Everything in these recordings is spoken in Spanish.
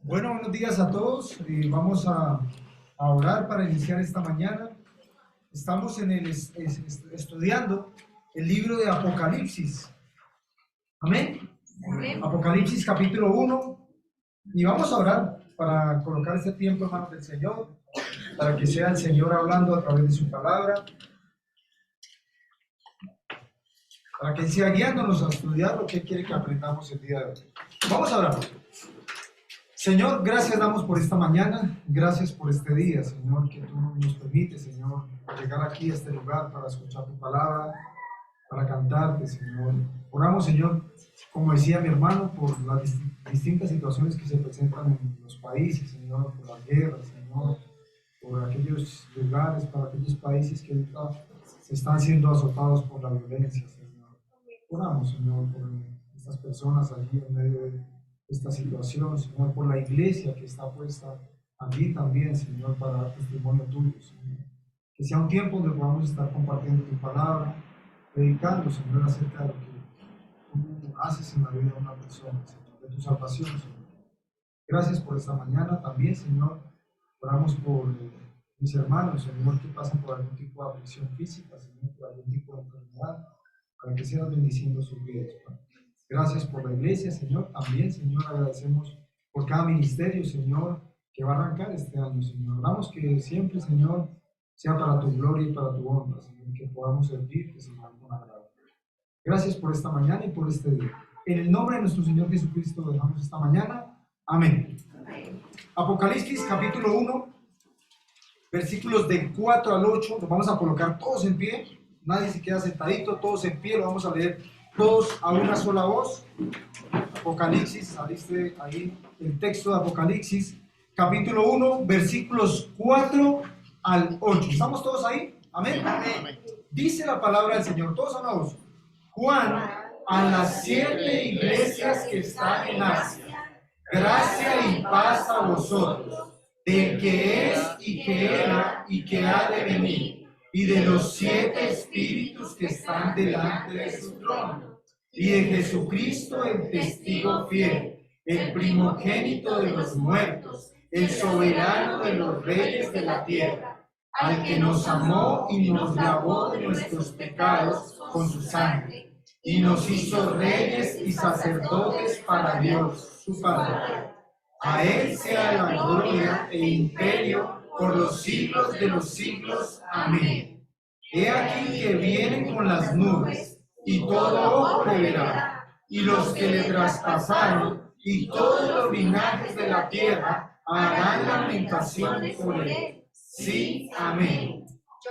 Bueno, buenos días a todos. Vamos a orar para iniciar esta mañana. Estamos estudiando el libro de Apocalipsis. Amén. Amén. Apocalipsis capítulo 1. Y vamos a orar para colocar este tiempo en manos del Señor, para que sea el Señor hablando a través de su palabra, para que Él sea guiándonos a estudiar lo que quiere que aprendamos el día de hoy. Vamos a orar. Señor, gracias damos por esta mañana, gracias por este día, Señor, que tú nos permites, Señor, llegar aquí a este lugar para escuchar tu palabra, para cantarte, Señor. Oramos, Señor, como decía mi hermano, por las distintas situaciones que se presentan en los países, Señor, por las guerras, Señor, por aquellos lugares, para aquellos países que están siendo azotados por la violencia, Señor. Oramos, Señor, por estas personas allí en medio de esta situación, Señor, por la iglesia que está puesta allí también, Señor, para testimonio tuyo, Señor. Que sea un tiempo donde podamos estar compartiendo tu palabra, predicando, Señor, acerca de lo que tú haces en la vida de una persona, Señor, de tu salvación, Señor. Gracias por esta mañana también, Señor. Oramos por mis hermanos, Señor, que pasan por algún tipo de aflicción física, Señor, por algún tipo de enfermedad, para que seas bendiciendo sus vidas, Padre. Gracias por la iglesia, Señor. También, Señor, agradecemos por cada ministerio, Señor, que va a arrancar este año, Señor. Oramos que siempre, Señor, sea para tu gloria y para tu honra, Señor, que podamos servirte, Señor, con agrado. Gracias por esta mañana y por este día. En el nombre de nuestro Señor Jesucristo lo dejamos esta mañana. Amén. Amén. Apocalipsis capítulo 1, versículos del 4 al 8. Nos vamos a colocar todos en pie. Nadie se queda sentadito, todos en pie. Lo vamos a leer todos a una sola voz. Apocalipsis, saliste ahí el texto de Apocalipsis, capítulo 1, versículos 4 al 8. ¿Estamos todos ahí? Amén. Amén. Dice la palabra del Señor, todos a una voz. Juan, a las 7 iglesias que están en Asia, gracia y paz a vosotros, del que es y que era y que ha de venir, y de los 7 espíritus que están delante de su trono, y de Jesucristo el testigo fiel, el primogénito de los muertos, el soberano de los reyes de la tierra, al que nos amó y nos lavó de nuestros pecados con su sangre, y nos hizo reyes y sacerdotes para Dios, su Padre. A Él sea la gloria e imperio por los siglos de los siglos. Amén. He aquí que vienen con las nubes, y todo ojo le verá, y los que le traspasaron, y todos los linajes de la tierra harán lamentación por él. Sí, amén.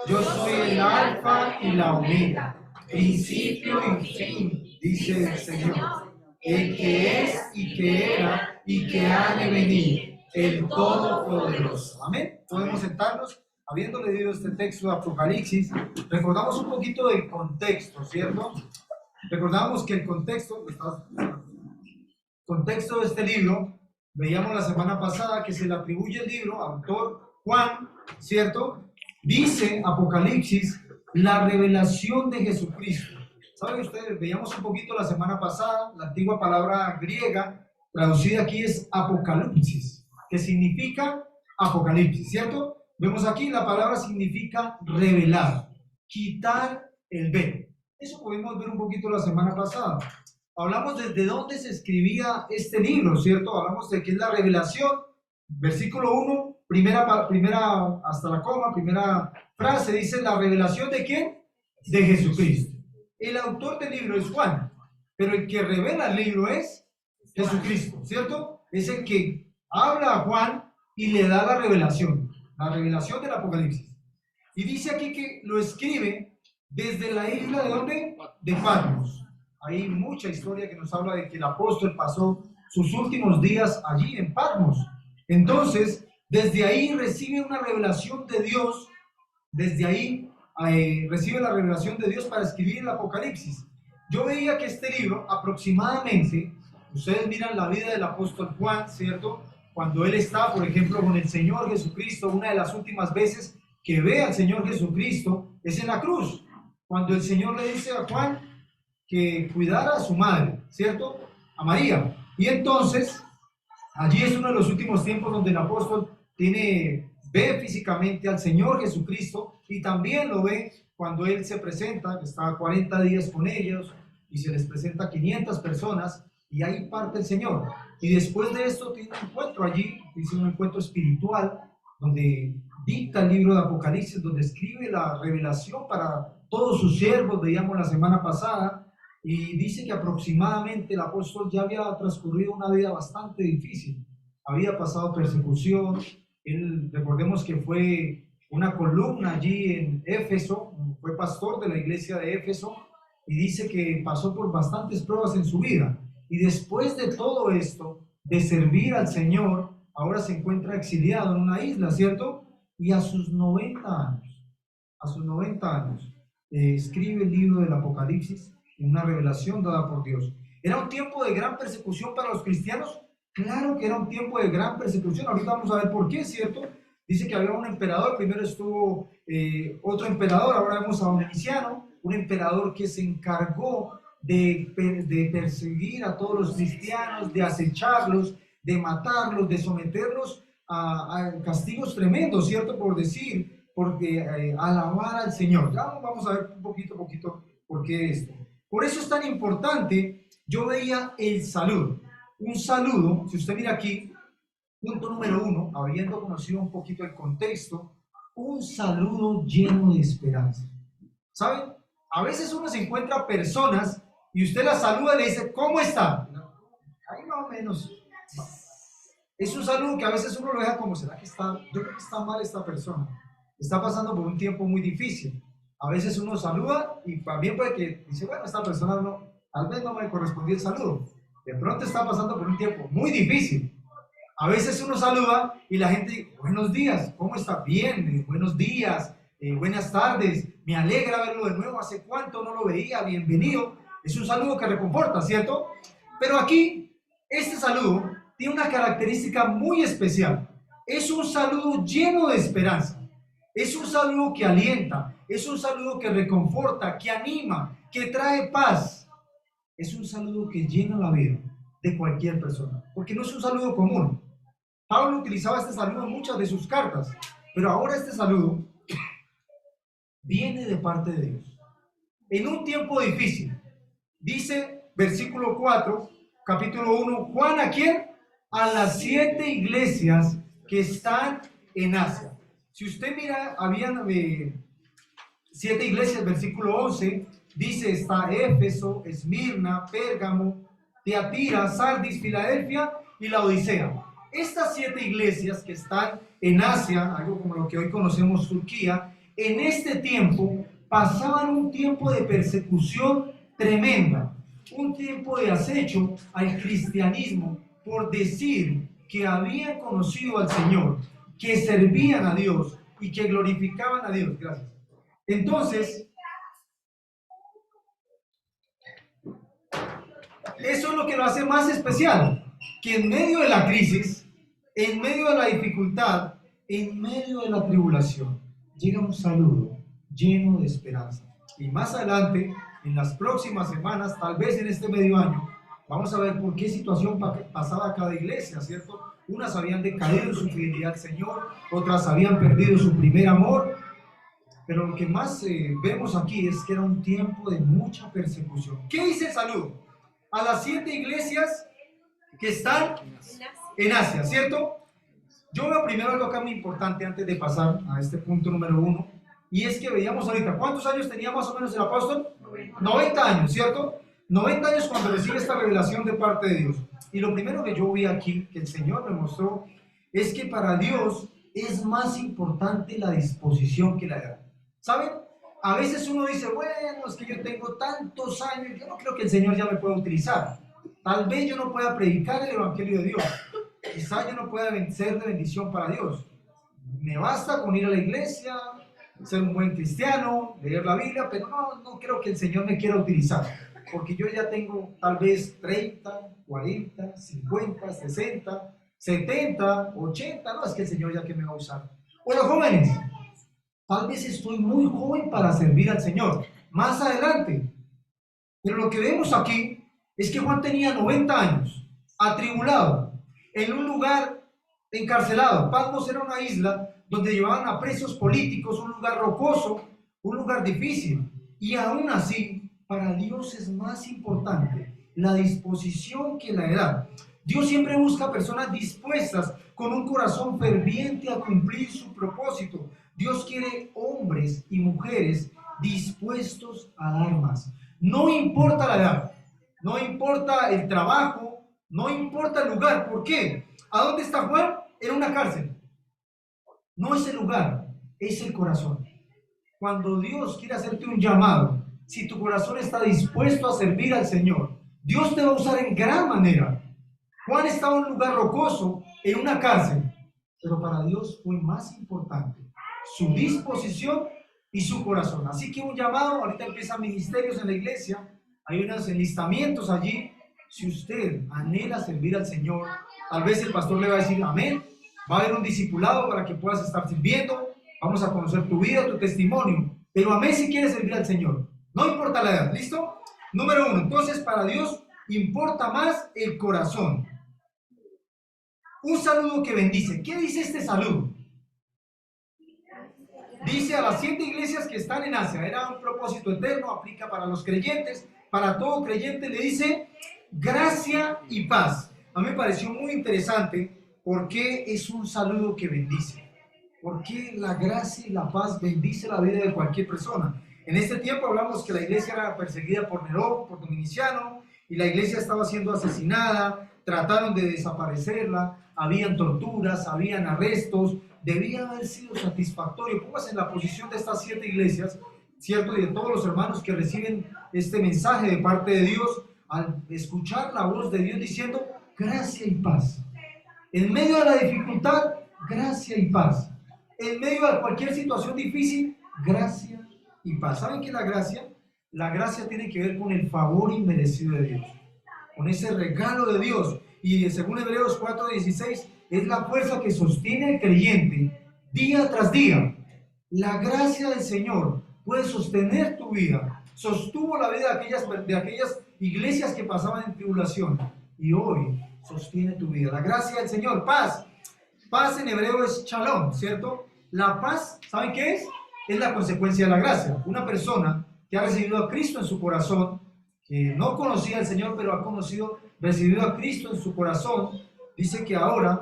Yo soy el alfa y la omega, principio y fin, dice el Señor, el que es y que era y que ha de venir, el Todopoderoso. Amén. Podemos sentarnos. Habiendo leído este texto de Apocalipsis, recordamos un poquito del contexto, ¿cierto? Recordamos que el contexto de este libro, veíamos la semana pasada que se le atribuye el libro al autor Juan, ¿cierto? Dice Apocalipsis, la revelación de Jesucristo. ¿Saben ustedes? Veíamos un poquito la semana pasada, la antigua palabra griega traducida aquí es apocalipsis, que significa apocalipsis, ¿cierto? Vemos aquí la palabra significa revelar, quitar el velo. Eso pudimos ver un poquito la semana pasada. Hablamos desde dónde se escribía este libro, ¿cierto? Hablamos de qué es la revelación. Versículo 1, primera hasta la coma, primera frase, dice la revelación ¿de quién? De Jesucristo. El autor del libro es Juan, pero el que revela el libro es Jesucristo, ¿cierto? Es el que habla a Juan y le da la revelación del Apocalipsis. Y dice aquí que lo escribe desde la isla de ¿dónde? De Patmos. Hay mucha historia que nos habla de que el apóstol pasó sus últimos días allí en Patmos. Entonces, desde ahí recibe una revelación de Dios, desde ahí recibe la revelación de Dios para escribir el Apocalipsis. Yo veía que este libro aproximadamente, ustedes miran la vida del apóstol Juan, ¿cierto? Cuando él está, por ejemplo, con el Señor Jesucristo, una de las últimas veces que ve al Señor Jesucristo es en la cruz, cuando el Señor le dice a Juan que cuidara a su madre, ¿cierto? A María. Y entonces, allí es uno de los últimos tiempos donde el apóstol ve físicamente al Señor Jesucristo y también lo ve cuando él se presenta, que está 40 días con ellos y se les presenta a 500 personas y ahí parte el Señor. Y después de esto tiene un encuentro allí, dice un encuentro espiritual, donde dicta el libro de Apocalipsis, donde escribe la revelación para todos sus siervos, veíamos la semana pasada, y dice que aproximadamente el apóstol ya había transcurrido una vida bastante difícil, había pasado persecución, él, recordemos que fue una columna allí en Éfeso, fue pastor de la iglesia de Éfeso, y dice que pasó por bastantes pruebas en su vida, y después de todo esto, de servir al Señor, ahora se encuentra exiliado en una isla, ¿cierto? Y a sus 90 años, escribe el libro del Apocalipsis, una revelación dada por Dios. ¿Era un tiempo de gran persecución para los cristianos? Claro que era un tiempo de gran persecución. Ahorita vamos a ver por qué, ¿cierto? Dice que había un emperador, primero estuvo otro emperador, ahora vemos a Domiciano, un emperador que se encargó de perseguir a todos los cristianos, de acecharlos, de matarlos, de someterlos a castigos tremendos, ¿cierto? Porque alabar al Señor. Ya vamos a ver un poquito por qué esto. Por eso es tan importante, yo veía el saludo. Un saludo, si usted mira aquí, punto número 1, habiendo conocido un poquito el contexto, un saludo lleno de esperanza. ¿Saben? A veces uno se encuentra personas y usted las saluda y le dice, ¿cómo está? Ahí más o menos. Es un saludo que a veces uno lo deja como, ¿será que está? Yo creo que está mal esta persona. Está pasando por un tiempo muy difícil. A veces uno saluda y también puede que dice, bueno, esta persona no, tal vez no me correspondió el saludo. De pronto está pasando por un tiempo muy difícil. A veces uno saluda y la gente dice, buenos días, ¿cómo está? Bien, buenos días, buenas tardes, me alegra verlo de nuevo, hace cuánto no lo veía, bienvenido. Es un saludo que reconforta, ¿cierto? Pero aquí, este saludo tiene una característica muy especial. Es un saludo lleno de esperanza. Es un saludo que alienta, es un saludo que reconforta, que anima, que trae paz. Es un saludo que llena la vida de cualquier persona, porque no es un saludo común. Pablo utilizaba este saludo en muchas de sus cartas, pero ahora este saludo viene de parte de Dios. En un tiempo difícil, dice versículo 4, capítulo 1, Juan, ¿a quién? A las 7 iglesias que están en Asia. Si usted mira, habían 7 iglesias, versículo 11, dice, está Éfeso, Esmirna, Pérgamo, Tiatira, Sardis, Filadelfia y la Odisea. Estas 7 iglesias que están en Asia, algo como lo que hoy conocemos Turquía, en este tiempo pasaban un tiempo de persecución tremenda, un tiempo de acecho al cristianismo por decir que habían conocido al Señor, que servían a Dios y que glorificaban a Dios. Gracias. Entonces, eso es lo que lo hace más especial, que en medio de la crisis, en medio de la dificultad, en medio de la tribulación, llega un saludo lleno de esperanza. Y más adelante, en las próximas semanas, tal vez en este medio año, vamos a ver por qué situación pasaba cada iglesia, ¿cierto? Unas habían decaído en su fidelidad al Señor, otras habían perdido su primer amor, pero lo que más vemos aquí es que era un tiempo de mucha persecución. ¿Qué dice el saludo? A las 7 iglesias que están en Asia, ¿cierto? Yo veo primero algo acá muy importante antes de pasar a este punto número 1, y es que veíamos ahorita, ¿cuántos años tenía más o menos el apóstol? 90 años, ¿cierto? 90 años cuando recibe esta revelación de parte de Dios. Y lo primero que yo vi aquí, que el Señor me mostró, es que para Dios es más importante la disposición que la edad. ¿Saben? A veces uno dice, bueno, es que yo tengo tantos años, yo no creo que el Señor ya me pueda utilizar. Tal vez yo no pueda predicar el Evangelio de Dios. Quizás yo no pueda ser de bendición para Dios. Me basta con ir a la iglesia, ser un buen cristiano, leer la Biblia, pero no creo que el Señor me quiera utilizar, porque yo ya tengo tal vez 30, 40, 50, 60, 70, 80, no, es que el Señor ya que me va a usar. O los jóvenes, tal vez estoy muy joven para servir al Señor, más adelante. Pero lo que vemos aquí es que Juan tenía 90 años, atribulado, en un lugar encarcelado. Patmos era una isla donde llevaban a presos políticos, un lugar rocoso, un lugar difícil. Y aún así, para Dios es más importante la disposición que la edad. Dios siempre busca personas dispuestas, con un corazón ferviente a cumplir su propósito. Dios quiere hombres y mujeres dispuestos a dar más. No importa la edad, no importa el trabajo, no importa el lugar. ¿Por qué? ¿A dónde está Juan? En una cárcel. No es el lugar, es el corazón. Cuando Dios quiere hacerte un llamado, si tu corazón está dispuesto a servir al Señor, Dios te va a usar en gran manera. Juan estaba en un lugar rocoso, en una cárcel, pero para Dios fue más importante su disposición y su corazón. Así que un llamado, ahorita empiezan ministerios en la iglesia, hay unos enlistamientos allí. Si usted anhela servir al Señor, tal vez el pastor le va a decir amén, va a haber un discipulado para que puedas estar sirviendo, vamos a conocer tu vida, tu testimonio, pero amén si quieres servir al Señor, no importa la edad. ¿Listo? Número 1, entonces para Dios importa más el corazón. Un saludo que bendice. ¿Qué dice este saludo? Dice a las 7 iglesias que están en Asia. Era un propósito eterno, aplica para los creyentes. Para todo creyente le dice gracia y paz. A mí me pareció muy interesante porque es un saludo que bendice. Porque la gracia y la paz bendice la vida de cualquier persona. En este tiempo hablamos que la iglesia era perseguida por Nerón, por Dominiciano, y la iglesia estaba siendo asesinada, trataron de desaparecerla, habían torturas, habían arrestos. Debía haber sido satisfactorio. Póngase en la posición de estas 7 iglesias, ¿cierto? Y de todos los hermanos que reciben este mensaje de parte de Dios, al escuchar la voz de Dios diciendo gracia y paz. En medio de la dificultad, gracia y paz. En medio de cualquier situación difícil, gracia y paz. ¿Saben qué es la gracia? La gracia tiene que ver con el favor inmerecido de Dios, con ese regalo de Dios. Y según Hebreos 4:16, es la fuerza que sostiene al creyente día tras día. La gracia del Señor puede sostener tu vida. Sostuvo la vida de aquellas iglesias que pasaban en tribulación. Y hoy sostiene tu vida. La gracia del Señor, paz. Paz en hebreo es shalom, ¿cierto? La paz, ¿saben qué es? Es la consecuencia de la gracia. Una persona que ha recibido a Cristo en su corazón, que no conocía al Señor, pero ha recibido a Cristo en su corazón, dice que ahora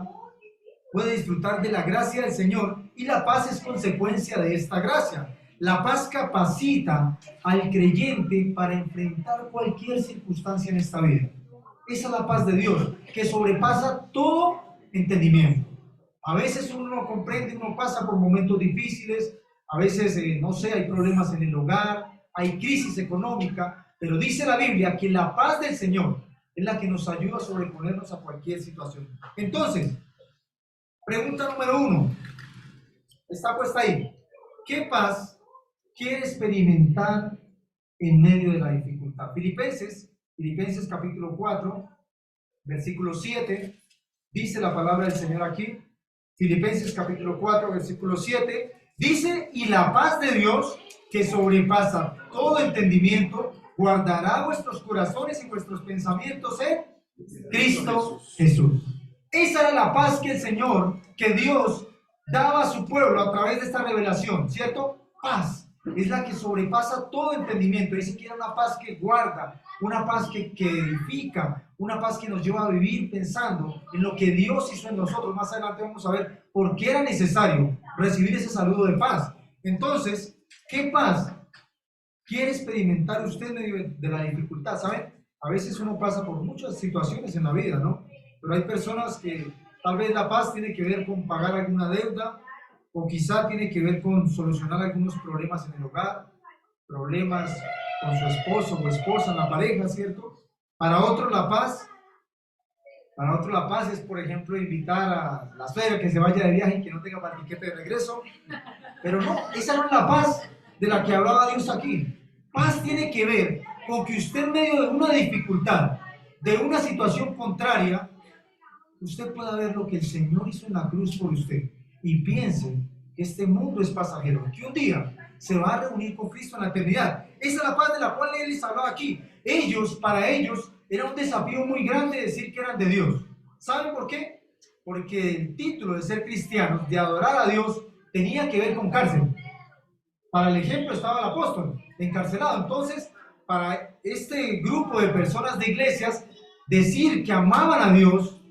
puede disfrutar de la gracia del Señor, y la paz es consecuencia de esta gracia. La paz capacita al creyente para enfrentar cualquier circunstancia en esta vida. Esa es la paz de Dios, que sobrepasa todo entendimiento. A veces uno no comprende, uno pasa por momentos difíciles, a veces, no sé, hay problemas en el hogar, hay crisis económica, pero dice la Biblia que la paz del Señor es la que nos ayuda a sobreponernos a cualquier situación. Entonces, pregunta número 1, está puesta ahí. ¿Qué paz quiere experimentar en medio de la dificultad? Filipenses capítulo 4, versículo 7, dice la palabra del Señor aquí. Filipenses capítulo 4, versículo 7, dice, y la paz de Dios, que sobrepasa todo entendimiento, guardará vuestros corazones y vuestros pensamientos en Cristo Jesús. Esa era la paz que el Señor, que Dios daba a su pueblo a través de esta revelación, ¿cierto? Paz. Es la que sobrepasa todo entendimiento. Dice que era una paz que guarda, una paz que edifica, una paz que nos lleva a vivir pensando en lo que Dios hizo en nosotros. Más adelante vamos a ver por qué era necesario recibir ese saludo de paz. Entonces, ¿qué paz quiere experimentar usted en medio de la dificultad? ¿Saben? A veces uno pasa por muchas situaciones en la vida, ¿no? Pero hay personas que tal vez la paz tiene que ver con pagar alguna deuda, o quizá tiene que ver con solucionar algunos problemas en el hogar, problemas con su esposo o esposa, en la pareja, ¿cierto? Para otro la paz es, por ejemplo, invitar a la suegra que se vaya de viaje y que no tenga para el tiquete de regreso. Pero no, esa no es la paz de la que hablaba Dios aquí. Paz tiene que ver con que usted en medio de una dificultad, de una situación contraria, usted pueda ver lo que el Señor hizo en la cruz por usted y piense que este mundo es pasajero, que un día se va a reunir con Cristo en la eternidad. Esa es la paz de la cual Él les hablaba aquí. Para ellos, era un desafío muy grande decir que eran de Dios. ¿Saben por qué? Porque el título de ser cristianos, de adorar a Dios, tenía que ver con cárcel. Para el ejemplo estaba el apóstol encarcelado. Entonces, para este grupo de personas de iglesias, decir que amaban a Dios,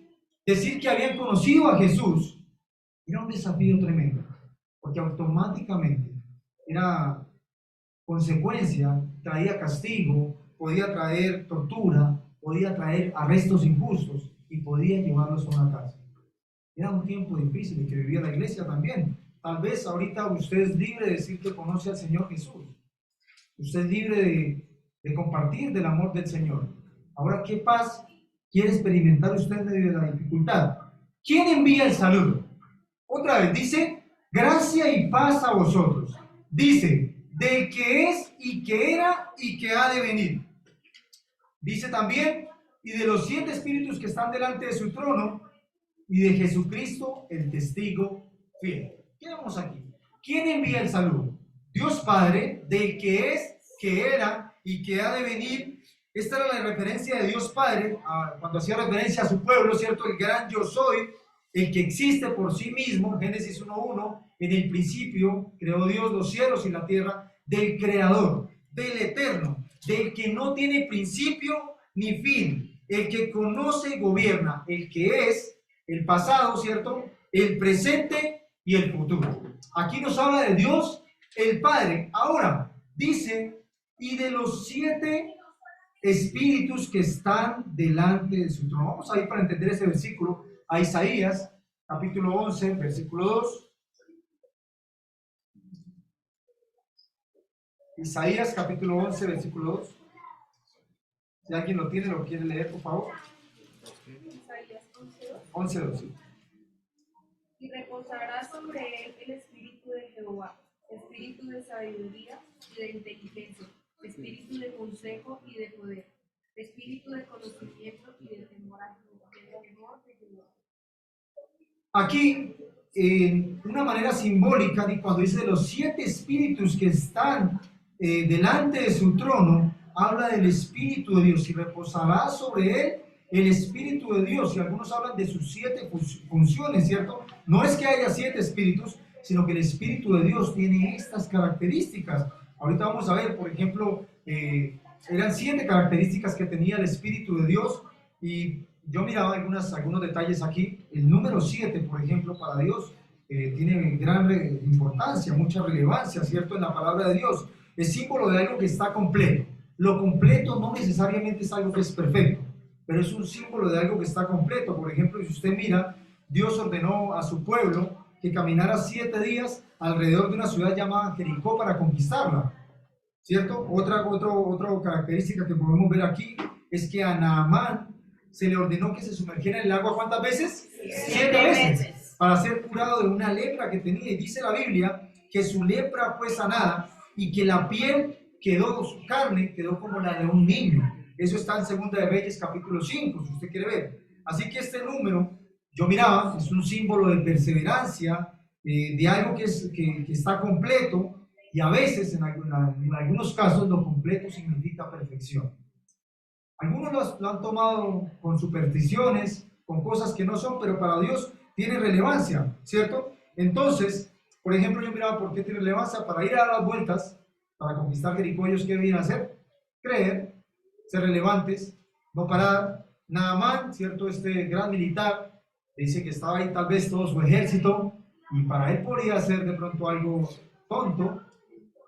decir que habían conocido a Jesús, era un desafío tremendo, porque automáticamente era consecuencia, traía castigo, podía traer tortura, podía traer arrestos injustos y podía llevarlos a una cárcel. Era un tiempo difícil en que vivía la iglesia también. Tal vez ahorita usted es libre de decir que conoce al Señor Jesús. Usted es libre de compartir del amor del Señor. Ahora, ¿qué paz quiere experimentar usted en medio de la dificultad? ¿Quién envía el saludo? Otra vez, dice, gracia y paz a vosotros. Dice, del que es y que era y que ha de venir. Dice también, y de los 7 espíritus que están delante de su trono, y de Jesucristo, el testigo fiel. ¿Qué vemos aquí? ¿Quién envía el saludo? Dios Padre, del que es, que era y que ha de venir. Esta era la referencia de Dios Padre, cuando hacía referencia a su pueblo, ¿cierto? El gran yo soy, el que existe por sí mismo, Génesis 1:1, en el principio creó Dios los cielos y la tierra, del creador, del eterno, del que no tiene principio ni fin, el que conoce y gobierna, el que es, el pasado, ¿cierto? El presente y el futuro. Aquí nos habla de Dios, el Padre. Ahora, dice, y de los 7 espíritus que están delante de su trono. Vamos a ir para entender ese versículo a Isaías, capítulo 11, versículo 2. Isaías, capítulo 11, versículo 2. Si alguien lo tiene, lo quiere leer, por favor. Isaías 11, 2. Sí. Y reposará sobre él el espíritu de Jehová, espíritu de sabiduría y de inteligencia, espíritu de consejo y de poder, espíritu de conocimiento y de temor a Jehová. Aquí, de una manera simbólica, cuando dice de los 7 espíritus que están delante de su trono, habla del Espíritu de Dios y reposará sobre él el Espíritu de Dios. Y algunos hablan de sus 7 funciones, ¿cierto? No es que haya 7 espíritus, sino que el Espíritu de Dios tiene estas características. Ahorita vamos a ver, por ejemplo, eran 7 características que tenía el Espíritu de Dios y yo miraba algunos detalles aquí. El número 7, por ejemplo, para Dios tiene gran importancia, mucha relevancia, ¿cierto? En la palabra de Dios. Es símbolo de algo que está completo. Lo completo no necesariamente es algo que es perfecto, pero es un símbolo de algo que está completo. Por ejemplo, si usted mira, Dios ordenó a su pueblo que caminara 7 días alrededor de una ciudad llamada Jericó para conquistarla, ¿cierto? Otra característica que podemos ver aquí es que a Naamán se le ordenó que se sumergiera en el agua, ¿cuántas veces? 7 veces, para ser curado de una lepra que tenía. Y dice la Biblia que su lepra fue sanada y que la piel quedó, su carne quedó como la de un niño. Eso está en 2 de Reyes capítulo 5, si usted quiere ver. Así que este número, yo miraba, es un símbolo de perseverancia, de algo que está completo, y a veces, en algunos casos, lo completo significa perfección. Algunos lo han tomado con supersticiones, con cosas que no son, pero para Dios tiene relevancia, ¿cierto? Entonces, por ejemplo, yo miraba por qué tiene relevancia. Para ir a dar las vueltas, para conquistar Jericó, ellos qué debían hacer: creer, ser relevantes, no parar. Naamán, ¿cierto? Este gran militar, dice que estaba ahí tal vez todo su ejército, y para él podría ser de pronto algo tonto,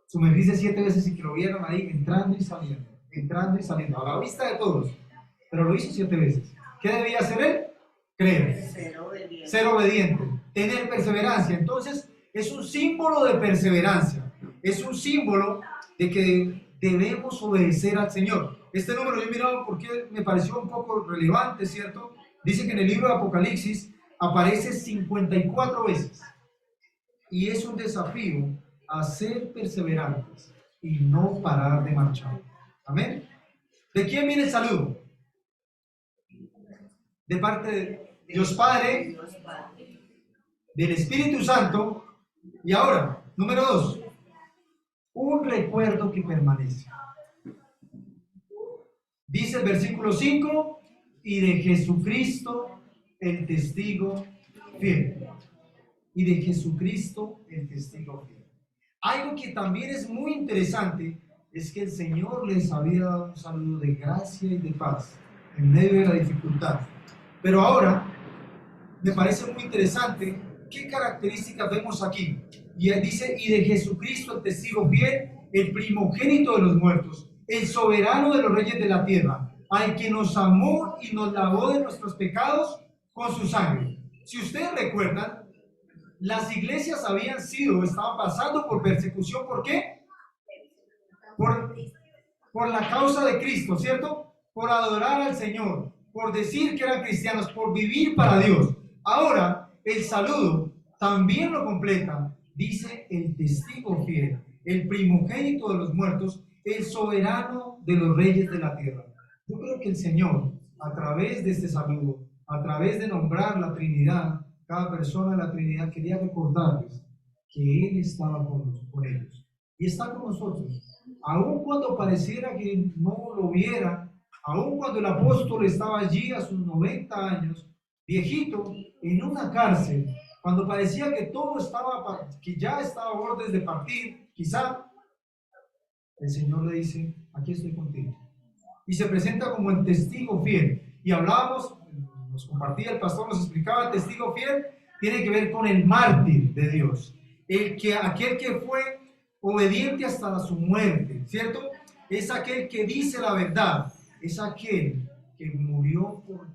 sumergirse 7 veces y que lo vieran ahí entrando y saliendo, a la vista de todos, pero lo hizo 7 veces. ¿Qué debía hacer él? Creer, ser obediente, tener perseverancia. Entonces, es un símbolo de perseverancia, es un símbolo de que debemos obedecer al Señor. Este número yo he mirado porque me pareció un poco relevante, ¿cierto? Dice que en el libro de Apocalipsis aparece 54 veces. Y es un desafío a ser perseverantes y no parar de marchar. Amén. ¿De quién viene el saludo? De parte de Dios Padre, del Espíritu Santo. Y ahora, número 2, un recuerdo que permanece. Dice el versículo 5, y de Jesucristo el testigo fiel. Y de Jesucristo el testigo fiel. Algo que también es muy interesante es que el Señor les había dado un saludo de gracia y de paz en medio de la dificultad. Pero ahora me parece muy interesante qué características vemos aquí. Y él dice, y de Jesucristo el testigo fiel, el primogénito de los muertos, el soberano de los reyes de la tierra, al que nos amó y nos lavó de nuestros pecados con su sangre. Si ustedes recuerdan, las iglesias estaban pasando por persecución. ¿Por qué? Por la causa de Cristo, ¿cierto? Por adorar al Señor, por decir que eran cristianos, por vivir para Dios. Ahora, el saludo también lo completa. Dice el testigo fiel, el primogénito de los muertos, el soberano de los reyes de la tierra. Yo creo que el Señor, a través de este saludo, a través de nombrar la Trinidad, cada persona de la Trinidad, quería recordarles que Él estaba con ellos. Y está con nosotros. Aun cuando pareciera que no lo viera, aun cuando el apóstol estaba allí a sus 90 años, viejito, en una cárcel, cuando parecía que todo estaba, que ya estaba a bordes de partir, quizá, el Señor le dice, aquí estoy contigo. Y se presenta como el testigo fiel. Y hablábamos, nos compartía el pastor, nos explicaba, el testigo fiel tiene que ver con el mártir de Dios. Aquel que fue obediente hasta su muerte, ¿cierto? Es aquel que dice la verdad, es aquel que murió por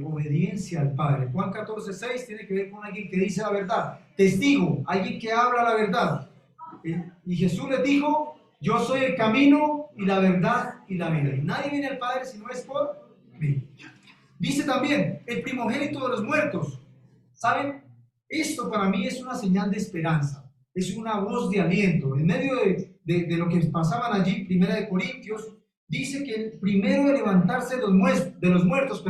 obediencia al Padre. Juan 14:6 tiene que ver con alguien que dice la verdad, testigo, alguien que habla la verdad. Y Jesús les dijo, yo soy el camino y la verdad y la vida, y nadie viene al Padre si no es por mí. Dice también, el primogénito de los muertos. ¿Saben? Esto para mí es una señal de esperanza, es una voz de aliento. En medio de lo que pasaban allí, 1 Corintios, dice que el primero de levantarse de los muertos,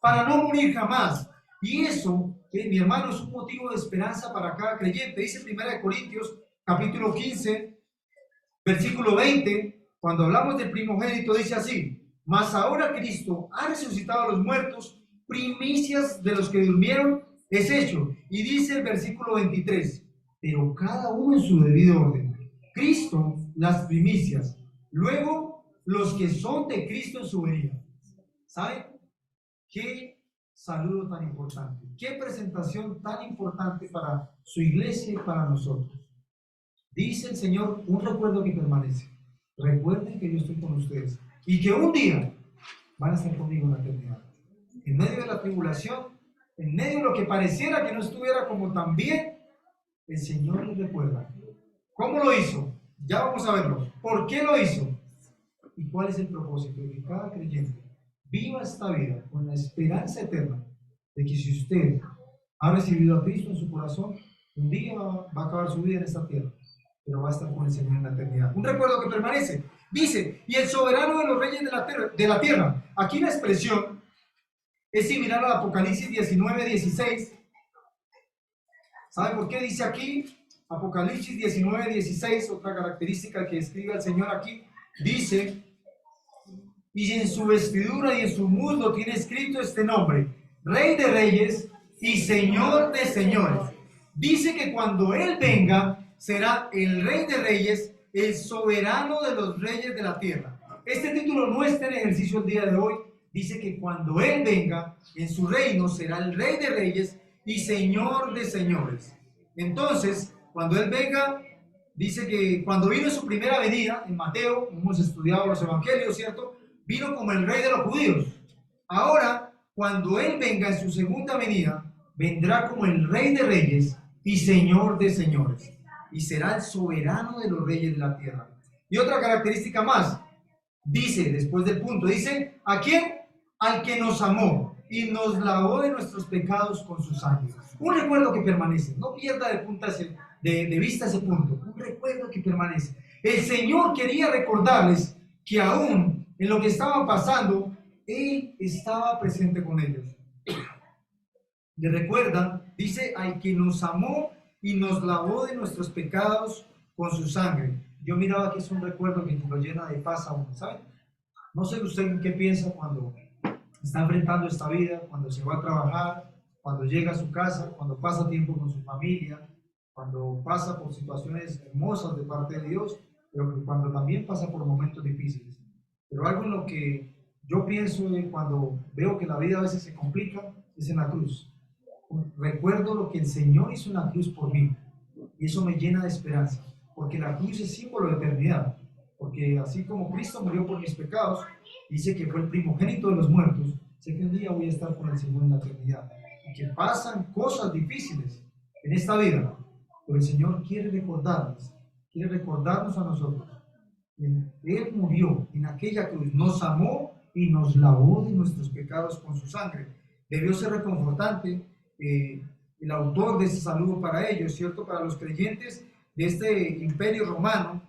para no morir jamás. Y eso, mi hermano, es un motivo de esperanza para cada creyente. Dice 1 Corintios, capítulo 15, versículo 20, cuando hablamos del primogénito, dice así, mas ahora Cristo ha resucitado a los muertos, primicias de los que durmieron es hecho. Y dice el versículo 23, pero cada uno en su debido orden. Cristo, las primicias, luego los que son de Cristo en su venida. ¿Saben? Qué saludo tan importante, qué presentación tan importante para su iglesia y para nosotros. Dice el Señor, un recuerdo que permanece. Recuerden que yo estoy con ustedes y que un día van a estar conmigo en la eternidad. En medio de la tribulación, en medio de lo que pareciera que no estuviera como tan bien, el Señor les recuerda. ¿Cómo lo hizo? Ya vamos a verlo. ¿Por qué lo hizo? ¿Y cuál es el propósito? De que cada creyente viva esta vida con la esperanza eterna de que si usted ha recibido a Cristo en su corazón, un día va a acabar su vida en esta tierra, pero va a estar con el Señor en la eternidad. Un recuerdo que permanece. Dice, y el soberano de los reyes de la tierra. Aquí la expresión es similar al Apocalipsis 19:16. ¿Sabe por qué dice aquí? Apocalipsis 19:16, otra característica que escribe el Señor aquí, dice, y en su vestidura y en su muslo tiene escrito este nombre, Rey de Reyes y Señor de Señores. Dice que cuando Él venga, será el Rey de Reyes, el soberano de los reyes de la tierra. Este título no está en ejercicio el día de hoy. Dice que cuando Él venga, en su reino será el Rey de Reyes y Señor de Señores. Entonces, cuando Él venga, dice que cuando vino en su primera venida, en Mateo, hemos estudiado los evangelios, ¿cierto? Vino como el Rey de los judíos. Ahora, cuando Él venga en su segunda venida, vendrá como el Rey de Reyes y Señor de Señores. Y será el soberano de los reyes de la tierra. Y otra característica más, dice, después del punto, dice, ¿a quién? Al que nos amó y nos lavó de nuestros pecados con su sangre. Un recuerdo que permanece, no pierda de de vista ese punto, un recuerdo que permanece. El Señor quería recordarles que aún en lo que estaban pasando, Él estaba presente con ellos. Le recuerdan, dice, al que nos amó y nos lavó de nuestros pecados con su sangre. Yo miraba que es un recuerdo que lo llena de paz a uno, ¿sabe? No sé usted en qué piensa cuando está enfrentando esta vida, cuando se va a trabajar, cuando llega a su casa, cuando pasa tiempo con su familia, cuando pasa por situaciones hermosas de parte de Dios, pero cuando también pasa por momentos difíciles. Pero algo en lo que yo pienso cuando veo que la vida a veces se complica es en la cruz. Recuerdo lo que el Señor hizo en la cruz por mí y eso me llena de esperanza, porque la cruz es símbolo de eternidad, porque así como Cristo murió por mis pecados, dice que fue el primogénito de los muertos, sé que un día voy a estar con el Señor en la eternidad y que pasan cosas difíciles en esta vida, pero el Señor quiere recordarnos a nosotros. Él murió en aquella cruz, nos amó y nos lavó de nuestros pecados con su sangre. Debió ser reconfortante el autor de ese saludo para ellos, ¿cierto? Para los creyentes de este imperio romano,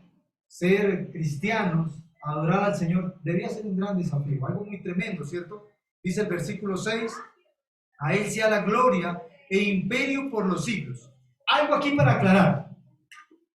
ser cristianos, adorar al Señor, debía ser un gran desafío, algo muy tremendo, ¿cierto? Dice el versículo 6, a Él sea la gloria e imperio por los siglos. Algo aquí para aclarar.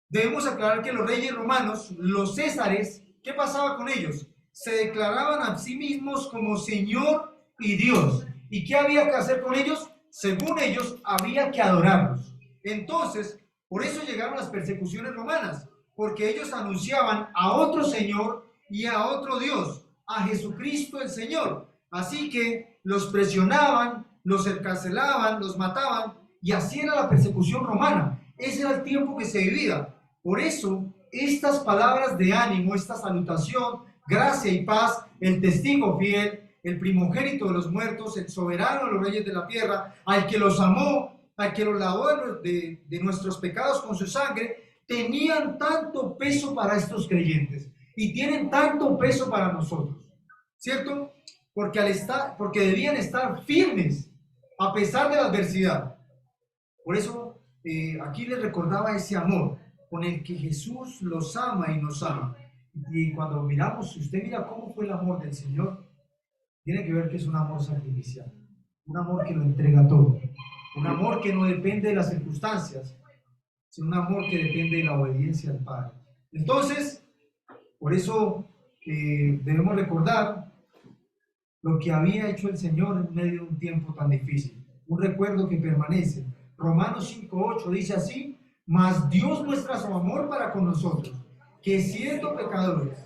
Debemos aclarar que los reyes romanos, los césares, ¿qué pasaba con ellos? Se declaraban a sí mismos como Señor y Dios. ¿Y qué había que hacer con ellos? Según ellos, había que adorarlos. Entonces, por eso llegaron las persecuciones romanas, porque ellos anunciaban a otro Señor y a otro Dios, a Jesucristo el Señor. Así que los presionaban, los encarcelaban, los mataban, y así era la persecución romana. Ese era el tiempo que se vivía. Por eso, estas palabras de ánimo, esta salutación, gracia y paz, el testigo fiel, el primogénito de los muertos, el soberano de los reyes de la tierra, al que los amó, al que los lavó de nuestros pecados con su sangre, tenían tanto peso para estos creyentes y tienen tanto peso para nosotros, ¿cierto? Porque debían estar firmes a pesar de la adversidad. Por eso aquí les recordaba ese amor con el que Jesús los ama y nos ama. Y cuando miramos, si usted mira cómo fue el amor del Señor, tiene que ver que es un amor sacrificial, un amor que lo entrega todo, un amor que no depende de las circunstancias, sino un amor que depende de la obediencia al Padre. Entonces, por eso debemos recordar lo que había hecho el Señor en medio de un tiempo tan difícil, un recuerdo que permanece. Romanos 5:8 dice así, mas Dios muestra su amor para con nosotros, que siendo pecadores,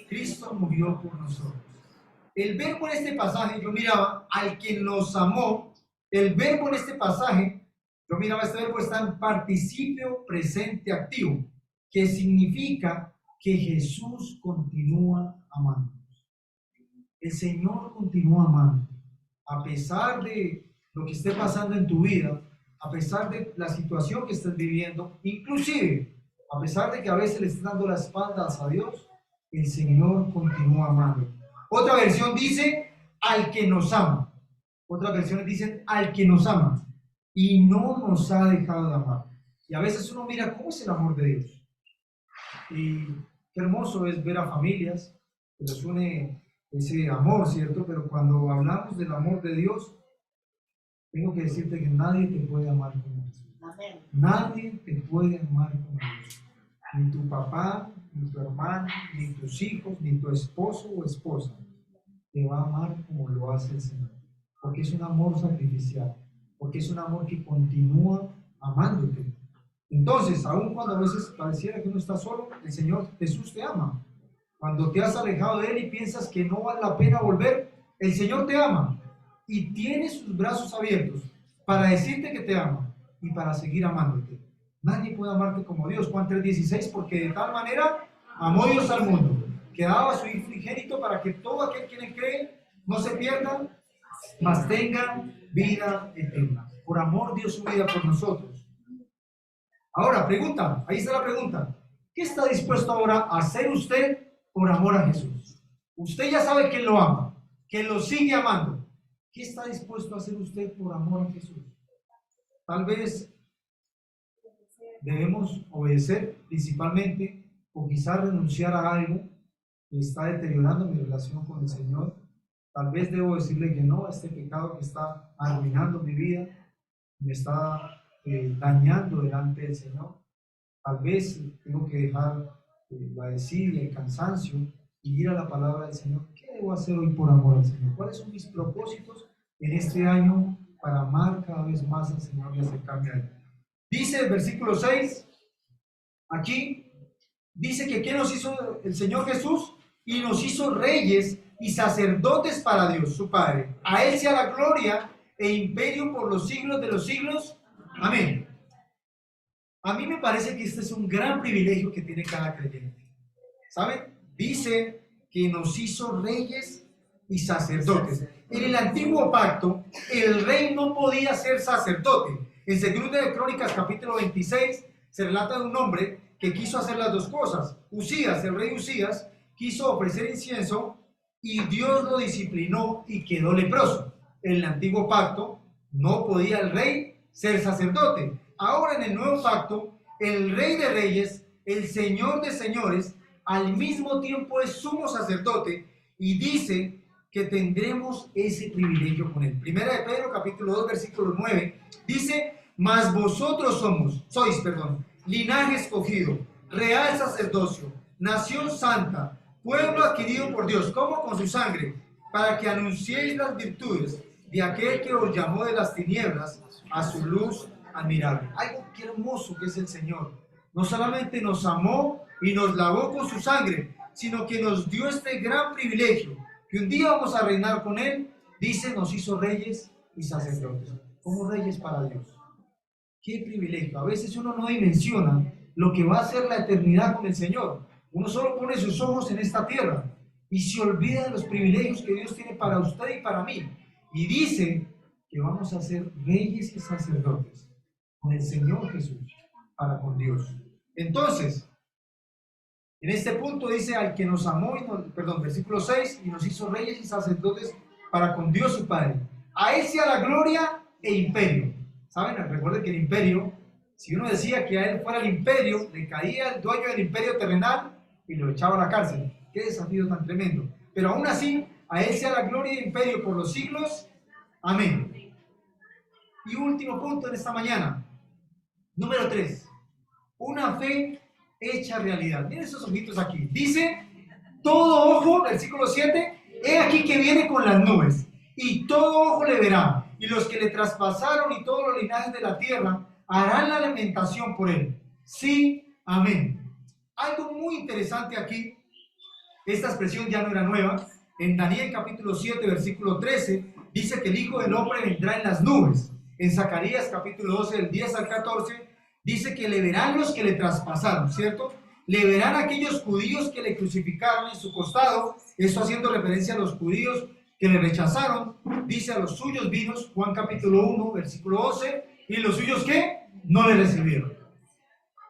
Cristo murió por nosotros. El verbo en este pasaje, yo miraba, al que nos amó, el verbo en este pasaje, yo miraba, este verbo está en participio presente activo, que significa que Jesús continúa amándonos. El Señor continúa amando, a pesar de lo que esté pasando en tu vida, a pesar de la situación que estés viviendo, inclusive a pesar de que a veces le estés dando las espaldas a Dios, el Señor continúa amando. Otra versión dice, al que nos ama. Otras versiones dicen, al que nos ama. Y no nos ha dejado de amar. Y a veces uno mira cómo es el amor de Dios. Y qué hermoso es ver a familias que les une ese amor, ¿cierto? Pero cuando hablamos del amor de Dios, tengo que decirte que nadie te puede amar como Jesús. Nadie te puede amar como Jesús. Ni tu papá, ni tu hermano, ni tus hijos, ni tu esposo o esposa te va a amar como lo hace el Señor. Porque es un amor sacrificial. Porque es un amor que continúa amándote. Entonces, aun cuando a veces pareciera que uno está solo, el Señor Jesús te ama. Cuando te has alejado de Él y piensas que no vale la pena volver, el Señor te ama y tiene sus brazos abiertos para decirte que te ama y para seguir amándote. Nadie puede amarte como Dios. Juan 3:16, porque de tal manera amó Dios al mundo, que daba a su Hijo unigénito para que todo aquel que en él cree no se pierda, mas tenga vida eterna. Por amor dio su vida por nosotros. Ahora, pregunta, ahí está la pregunta. ¿Qué está dispuesto ahora a hacer usted por amor a Jesús? Usted ya sabe que lo ama, que lo sigue amando. ¿Qué está dispuesto a hacer usted por amor a Jesús? Tal vez debemos obedecer principalmente o quizás renunciar a algo que está deteriorando mi relación con el Señor. Tal vez debo decirle que no a este pecado que está arruinando mi vida, me está dañando delante del Señor. Tal vez tengo que dejar la desidia, el cansancio y ir a la palabra del Señor. ¿Qué debo hacer hoy por amor al Señor? ¿Cuáles son mis propósitos en este año para amar cada vez más al Señor y acercarme a Él? Dice el versículo 6, aquí, dice que ¿qué nos hizo el Señor Jesús? Y nos hizo reyes y sacerdotes para Dios, su Padre. A Él sea la gloria e imperio por los siglos de los siglos. Amén. A mí me parece que este es un gran privilegio que tiene cada creyente. ¿Saben? Dice que nos hizo reyes y sacerdotes. En el antiguo pacto, el rey no podía ser sacerdote. En 2 de Crónicas, capítulo 26, se relata de un hombre que quiso hacer las dos cosas. Usías, el rey Usías, quiso ofrecer incienso y Dios lo disciplinó y quedó leproso. En el antiguo pacto, no podía el rey ser sacerdote. Ahora en el nuevo pacto, el Rey de Reyes, el Señor de Señores, al mismo tiempo es sumo sacerdote y dice que tendremos ese privilegio con él. Primera de Pedro, capítulo 2, versículo 9, dice, mas vosotros sois, linaje escogido, real sacerdocio, nación santa, pueblo adquirido por Dios, como con su sangre, para que anunciéis las virtudes de aquel que os llamó de las tinieblas a su luz admirable. Algo que hermoso que es el Señor. No solamente nos amó y nos lavó con su sangre, sino que nos dio este gran privilegio, que un día vamos a reinar con Él. Dice, nos hizo reyes y sacerdotes, como reyes para Dios. Qué privilegio. A veces uno no dimensiona lo que va a ser la eternidad con el Señor. Uno solo pone sus ojos en esta tierra y se olvida de los privilegios que Dios tiene para usted y para mí. Y dice que vamos a ser reyes y sacerdotes con el Señor Jesús, para con Dios. Entonces, en este punto dice, al que nos amó, versículo 6, y nos hizo reyes y sacerdotes para con Dios su Padre. A Él sea la gloria e imperio. ¿Saben? Recuerden que el imperio, si uno decía que a Él fuera el imperio, le caía el dueño del imperio terrenal y lo echaba a la cárcel. Qué desafío tan tremendo. Pero aún así, a Él sea la gloria e imperio por los siglos. Amén. Y último punto en esta mañana. Número 3, una fe hecha realidad. Miren esos ojitos aquí. Dice, todo ojo, versículo 7, he aquí que viene con las nubes, y todo ojo le verá, y los que le traspasaron y todos los linajes de la tierra harán la lamentación por él. Sí, amén. Algo muy interesante aquí, esta expresión ya no era nueva. En Daniel capítulo 7, versículo 13, dice que el Hijo del Hombre vendrá en las nubes. En Zacarías capítulo 12, del 10 al 14, dice que le verán los que le traspasaron, ¿cierto? Le verán aquellos judíos que le crucificaron en su costado, esto haciendo referencia a los judíos que le rechazaron. Dice, a los suyos vinos, Juan capítulo 1, versículo 11, y los suyos ¿qué? No le recibieron.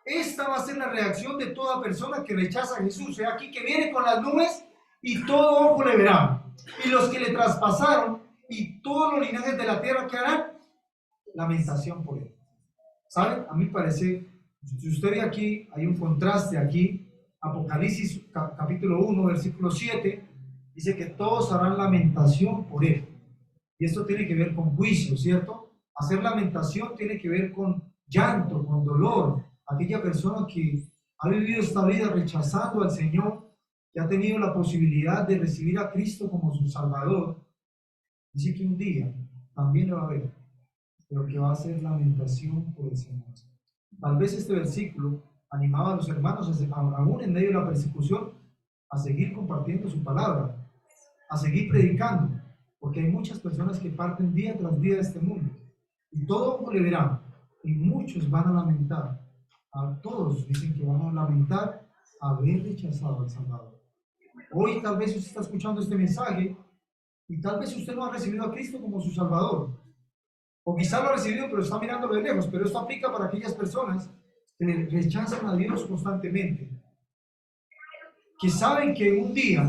Esta va a ser la reacción de toda persona que rechaza a Jesús. Aquí que viene con las nubes y todo ojo le verá. Y los que le traspasaron y todos los linajes de la tierra que harán lamentación por él. ¿Saben? A mí parece, si usted ve aquí, hay un contraste aquí. Apocalipsis capítulo 1, versículo 7, dice que todos harán lamentación por él. Y esto tiene que ver con juicio, ¿cierto? Hacer lamentación tiene que ver con llanto, con dolor. Aquella persona que ha vivido esta vida rechazando al Señor, que ha tenido la posibilidad de recibir a Cristo como su Salvador, dice que un día también lo va a ver, pero que va a ser lamentación por el Señor. Tal vez este versículo animaba a los hermanos, aún en medio de la persecución, a seguir compartiendo su palabra, a seguir predicando, porque hay muchas personas que parten día tras día de este mundo, y todo ojo le verá, y muchos van a lamentar, a todos dicen que van a lamentar haber rechazado al Salvador. Hoy tal vez usted está escuchando este mensaje, y tal vez usted no ha recibido a Cristo como su Salvador, o quizá lo ha recibido pero está mirándolo de lejos. Pero esto aplica para aquellas personas que rechazan a Dios constantemente, que saben que un día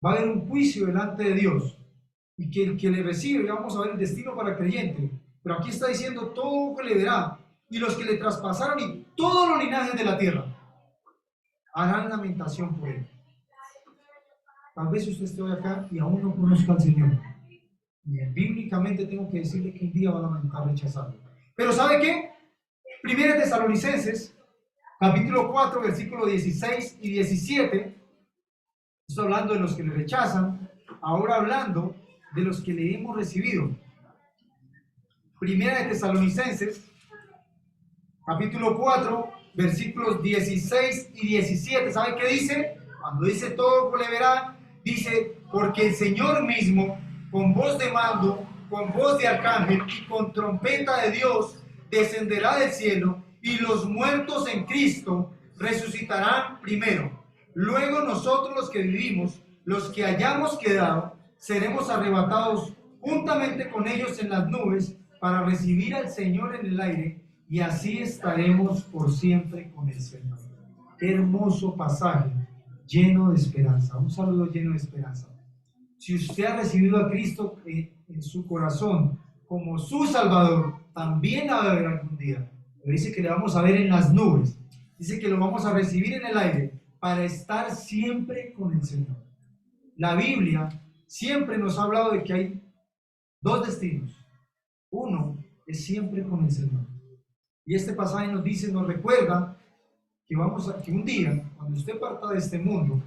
va a haber un juicio delante de Dios y que el que le recibe, ya vamos a ver el destino para el creyente. Pero aquí está diciendo, todo ojo le verá, y los que le traspasaron y todos los linajes de la tierra harán lamentación por él. Tal vez usted esté hoy acá y aún no conozca al Señor. Bíblicamente tengo que decirle que un día va a lamentar rechazarlo. Pero ¿sabe qué? Primera Tesalonicenses, capítulo 4, versículos 16 y 17, está hablando de los que le rechazan, ahora hablando de los que le hemos recibido. Primera de Tesalonicenses, capítulo 4, versículos 16 y 17. ¿Sabe qué dice? Cuando dice todo le verá, dice, porque el Señor mismo, con voz de mando, con voz de arcángel y con trompeta de Dios, descenderá del cielo, y los muertos en Cristo resucitarán primero. Luego nosotros los que vivimos, los que hayamos quedado, seremos arrebatados juntamente con ellos en las nubes para recibir al Señor en el aire, y así estaremos por siempre con el Señor. Qué hermoso pasaje, lleno de esperanza. Un saludo lleno de esperanza. Si usted ha recibido a Cristo en su corazón como su Salvador, también ha de haber algún día. Pero dice que le vamos a ver en las nubes. Dice que lo vamos a recibir en el aire para estar siempre con el Señor. La Biblia siempre nos ha hablado de que hay dos destinos. Uno es siempre con el Señor. Y este pasaje nos dice, nos recuerda que que un día, cuando usted parta de este mundo,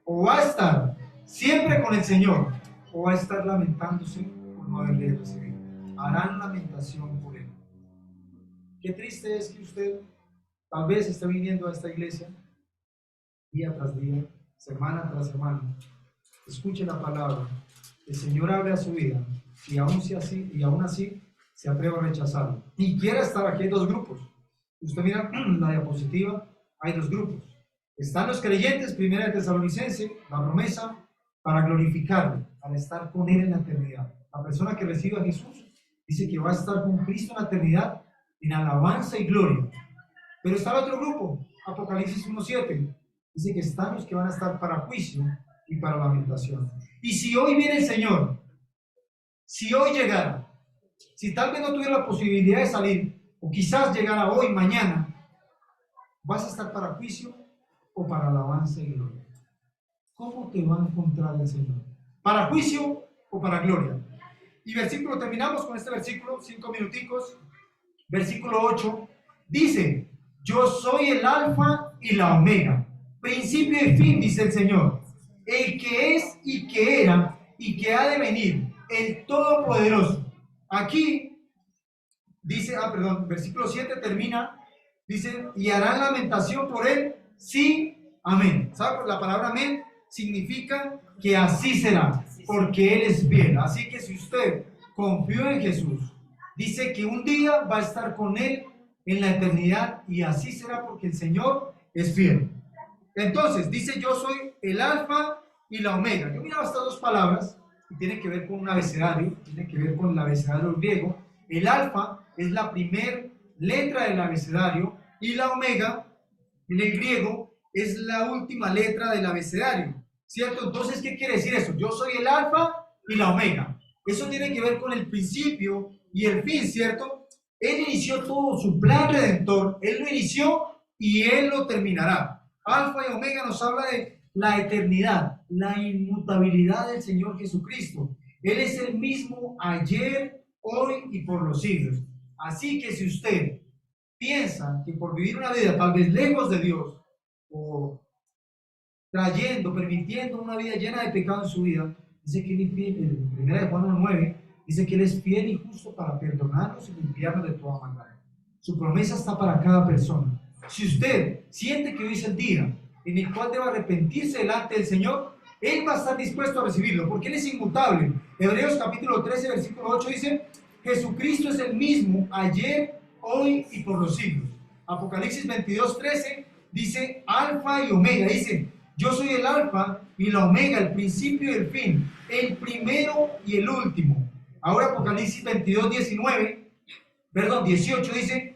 o va a estar siempre con el Señor, o va a estar lamentándose por no haberle recibido. Harán lamentación por él. Qué triste es que usted tal vez esté viniendo a esta iglesia día tras día, semana tras semana, escuche la palabra, el Señor hable a su vida, y aún así se atreva a rechazarlo. Y quiera estar aquí. Hay dos grupos. Usted mira la diapositiva, hay dos grupos. Están los creyentes, primera de Tesalonicense, la promesa para glorificarle, para estar con él en la eternidad. La persona que recibe a Jesús dice que va a estar con Cristo en la eternidad, en alabanza y gloria. Pero está el otro grupo, Apocalipsis 1:7, dice que están los que van a estar para juicio y para lamentación. Y si hoy viene el Señor, si hoy llegara, si tal vez no tuviera la posibilidad de salir, o quizás llegara hoy, mañana, ¿vas a estar para juicio o para alabanza y gloria? ¿Cómo te va a encontrar el Señor? ¿Para juicio o para gloria? Y terminamos con este versículo, 5 minuticos. Versículo 8, dice, yo soy el alfa y la omega, principio y fin, dice el Señor, el que es y que era y que ha de venir, el Todopoderoso. Aquí dice, versículo 7 termina, dice, y harán lamentación por él, sí, amén. ¿Sabe? La palabra amén significa que así será, porque él es fiel. Así que si usted confió en Jesús, dice que un día va a estar con él en la eternidad, y así será porque el Señor es fiel. Entonces, dice, yo soy el alfa y la omega. Yo miraba estas dos palabras y tiene que ver con un abecedario, tiene que ver con el abecedario griego. El alfa es la primera letra del abecedario y la omega, en el griego, es la última letra del abecedario, ¿cierto? Entonces, ¿qué quiere decir eso? Yo soy el alfa y la omega. Eso tiene que ver con el principio y el fin, ¿cierto? Él inició todo su plan redentor, él lo inició y él lo terminará. Alfa y omega nos habla de la eternidad, la inmutabilidad del Señor Jesucristo. Él es el mismo ayer, hoy y por los siglos. Así que si usted piensa que por vivir una vida tal vez lejos de Dios, o permitiendo una vida llena de pecado en su vida, dice que él es fiel. En 1 Juan 1:9 dice que él es fiel y justo para perdonarnos y limpiarnos de toda maldad. Su promesa está para cada persona. Si usted siente que hoy es el día en el cual debe arrepentirse delante del Señor, él va a estar dispuesto a recibirlo, porque él es inmutable. Hebreos capítulo 13, versículo 8 dice, Jesucristo es el mismo ayer, hoy y por los siglos. Apocalipsis 22:13 dice, alfa y omega, dice, yo soy el alfa y la omega, el principio y el fin, el primero y el último. Ahora Apocalipsis 18 dice,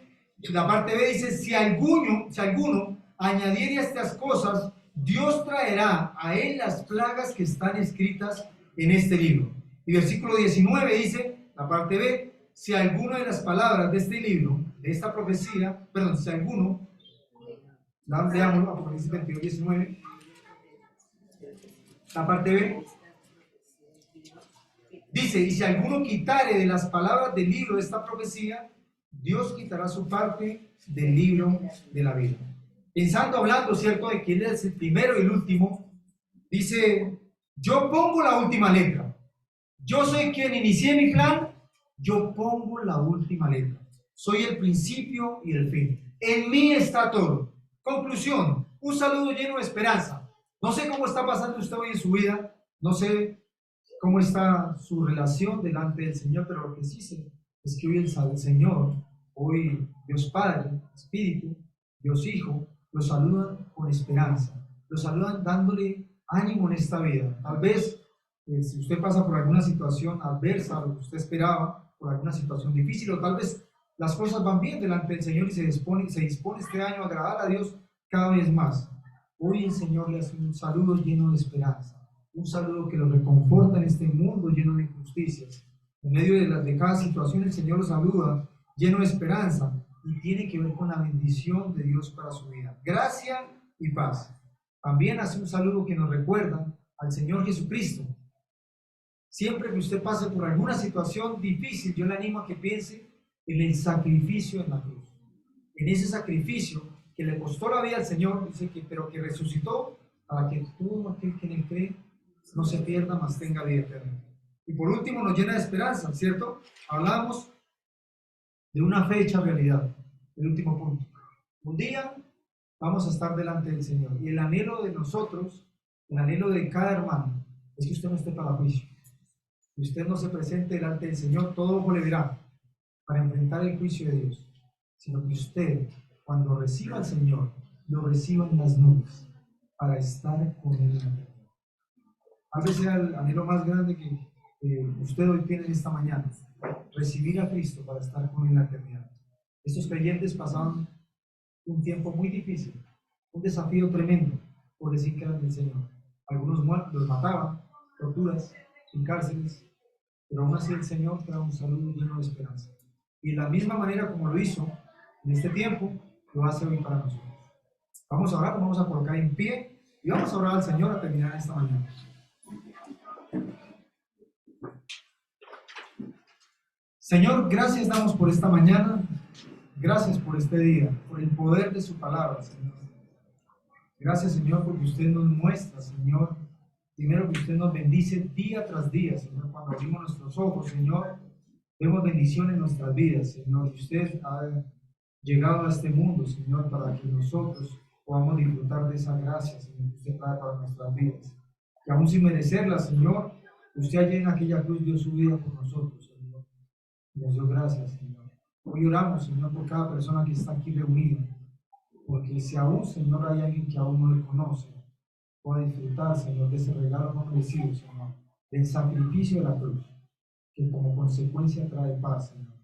la parte B dice, si alguno añadiere a estas cosas, Dios traerá a él las plagas que están escritas en este libro. Y versículo 19 dice, la parte B, si alguna de las palabras de este libro, de esta profecía, si alguno Leámoslo, Apocalipsis 22, 19. La parte B. Dice, y si alguno quitare de las palabras del libro de esta profecía, Dios quitará su parte del libro de la vida. Pensando, hablando, ¿cierto?, de que Él es el primero y el último, dice, yo pongo la última letra. Yo soy quien inicié mi plan, yo pongo la última letra. Soy el principio y el fin. En mí está todo. Conclusión, un saludo lleno de esperanza. No sé cómo está pasando usted hoy en su vida, no sé cómo está su relación delante del Señor, pero lo que sí sé es que hoy el Señor, hoy Dios Padre, Espíritu, Dios Hijo, lo saludan con esperanza, lo saludan dándole ánimo en esta vida. Tal vez si usted pasa por alguna situación adversa a lo que usted esperaba, por alguna situación difícil, o tal vez las cosas van bien delante del Señor y se dispone este año a agradar a Dios cada vez más. Hoy el Señor le hace un saludo lleno de esperanza, un saludo que lo reconforta en este mundo lleno de injusticias. En medio de cada situación el Señor lo saluda lleno de esperanza y tiene que ver con la bendición de Dios para su vida. Gracia y paz. También hace un saludo que nos recuerda al Señor Jesucristo. Siempre que usted pase por alguna situación difícil, yo le animo a que piense en el sacrificio en la cruz. En ese sacrificio que le costó la vida al Señor, dice que, pero que resucitó para que todo aquel que en él cree no se pierda, mas tenga vida eterna. Y por último nos llena de esperanza, ¿cierto? Hablamos de una fecha realidad, el último punto. Un día vamos a estar delante del Señor y el anhelo de nosotros, el anhelo de cada hermano, es que usted no esté para juicio. Que usted no se presente delante del Señor, todo ojo le verá para enfrentar el juicio de Dios, sino que usted, cuando reciba al Señor, lo reciba en las nubes para estar con Él en la tierra. Tal vez sea el anhelo más grande que usted hoy tiene en esta mañana, recibir a Cristo para estar con Él en la eternidad. Estos creyentes pasaban un tiempo muy difícil, un desafío tremendo por decir que eran del Señor. Algunos los mataban, torturas, en cárceles, pero aún así el Señor trae un saludo lleno de esperanza. Y de la misma manera como lo hizo en este tiempo, lo hace hoy para nosotros. Vamos a orar, vamos a colocar en pie y vamos a orar al Señor a terminar esta mañana. Señor, gracias damos por esta mañana, gracias por este día, por el poder de su palabra, Señor. Gracias, Señor, porque usted nos muestra, Señor, primero que usted nos bendice día tras día, Señor. Cuando abrimos nuestros ojos, Señor, vemos bendición en nuestras vidas, Señor. Y usted ha llegado a este mundo, Señor, para que nosotros podamos disfrutar de esa gracia, Señor, que usted trae para nuestras vidas. Que aún sin merecerla, Señor, usted allí en aquella cruz dio su vida por nosotros, Señor. Nos dio gracias, Señor. Hoy oramos, Señor, por cada persona que está aquí reunida, porque si aún, Señor, hay alguien que aún no le conoce, pueda disfrutar, Señor, de ese regalo no merecido, Señor, del sacrificio de la cruz, que como consecuencia trae paz, Señor.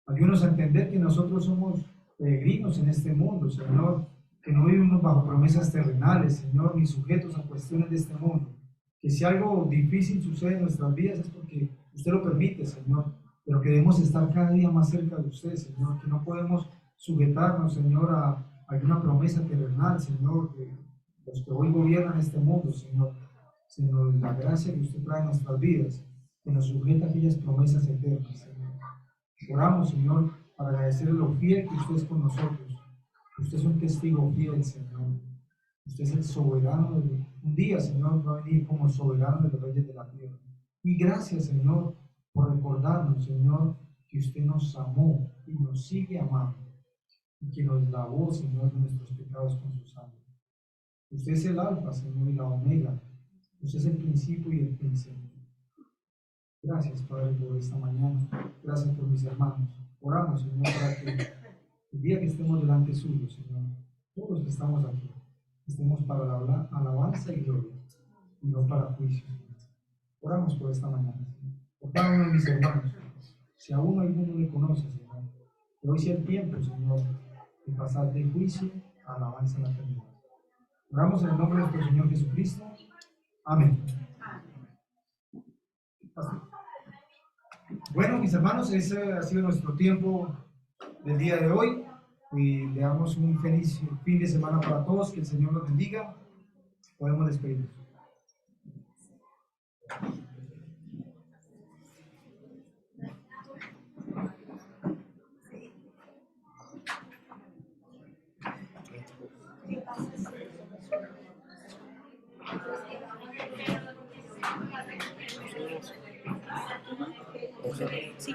Ayúdanos a entender que nosotros somos peregrinos en este mundo, Señor, que no vivimos bajo promesas terrenales, Señor, ni sujetos a cuestiones de este mundo. Que si algo difícil sucede en nuestras vidas es porque usted lo permite, Señor, pero que debemos estar cada día más cerca de usted, Señor, que no podemos sujetarnos, Señor, a alguna promesa terrenal, Señor, de los que hoy gobiernan este mundo, Señor, sino de la gracia que usted trae en nuestras vidas, que nos sujeta a aquellas promesas eternas, Señor. Oramos, Señor, para agradecerle lo fiel que usted es con nosotros. Usted es un testigo fiel, Señor. Usted es el soberano. Un día, Señor, va a venir como soberano de los reyes de la tierra. Y gracias, Señor, por recordarnos, Señor, que usted nos amó y nos sigue amando. Y que nos lavó, Señor, de nuestros pecados con su sangre. Usted es el alfa, Señor, y la omega. Usted es el principio y el fin, Señor. Gracias, Padre, por esta mañana. Gracias por mis hermanos. Oramos, Señor, para que el día que estemos delante suyo, Señor, todos los que estamos aquí, estemos para la alabanza y gloria, y no para juicio. Oramos por esta mañana, Señor. Por cada uno de mis hermanos. Si aún alguno le conoce, Señor, que hoy sea el tiempo, Señor, de pasar del juicio a alabanza en la eternidad. Oramos en el nombre de nuestro Señor Jesucristo. Amén. Bueno, mis hermanos, ese ha sido nuestro tiempo del día de hoy. y le damos un feliz fin de semana para todos, que el Señor los bendiga. Podemos despedirnos. Sí.